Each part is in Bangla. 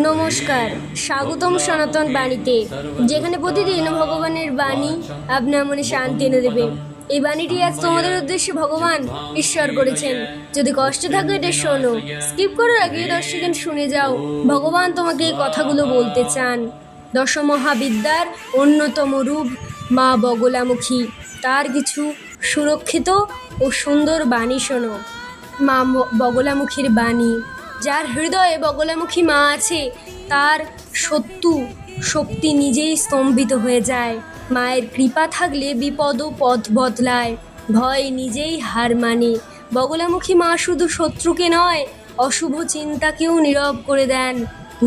নমস্কার, স্বাগতম সনাতন বাণীতে, যেখানে প্রতিদিন ভগবানের বাণী আপনার মনে শান্তি এনে দেবে। এই বাণীটি আজ তোমাদের উদ্দেশ্যে ভগবান ঈশ্বর করেছেন। যদি কষ্ট থাকে এটা শোনো, স্কিপ করার আগে 10 সেকেন্ড শুনে যাও। ভগবান তোমাকে এই কথাগুলো বলতে চান। দশমহাবিদ্যার অন্যতম রূপ মা বগলামুখী, তার কিছু সুরক্ষিত ও সুন্দর বাণী শোনো। মা বগলামুখীর বাণী। যার হৃদয়ে বগলামুখী মা আছে, তার শক্তি নিজেই স্তম্ভিত হয়ে যায়। মায়ের কৃপা থাকলে বিপদও পথ বদলায়, ভয় নিজেই হার মানে। বগলামুখী মা শুধু শত্রুকে নয়, অশুভ চিন্তাকেও নীরব করে দেন।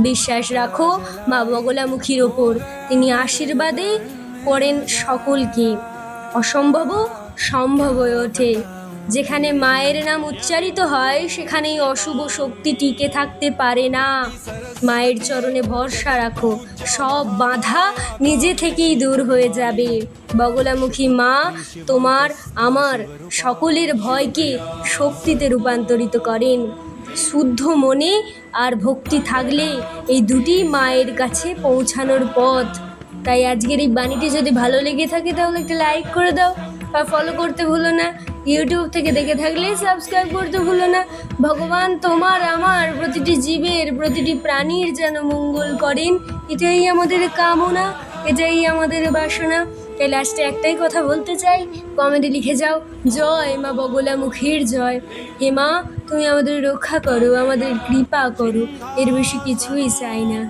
বিশ্বাস রাখো মা বগলামুখীর ওপর, তিনি আশীর্বাদে করেন সকলকে, অসম্ভবও সম্ভব হয়ে ওঠে। যেখানে মায়ের নাম উচ্চারিত হয়, সেখানেই অশুভ শক্তি টিকে থাকতে পারে না। মায়ের চরণে ভরসা রাখো, সব বাধা নিজে থেকেই দূর হয়ে যাবে। বগলামুখী মা তোমার আমার সকলের ভয়কে শক্তিতে রূপান্তরিত করেন। শুদ্ধ মনে আর ভক্তি থাকলে এই দুটি মায়ের কাছে পৌঁছানোর পথ। তাই আজকের এই বাণীটি যদি ভালো লেগে থাকে তাহলে একটা লাইক করে দাও, আর ফলো করতে ভুলো না। ইউটিউব থেকে দেখে থাকলে সাবস্ক্রাইব করতে ভুলো না। ভগবান তোমার আমার প্রতিটি জীবের, প্রতিটি প্রাণীর যেন মঙ্গল করেন, এটাই আমাদের কামনা, এটাই আমাদের বাসনা। তাই লাস্টে একটাই কথা বলতে চাই, কমেন্টে লিখে যাও, জয় মা বগলামুখীর জয়। হে মা, তুমি আমাদের রক্ষা করো, আমাদের কৃপা করো, এর বেশি কিছুই চাই না।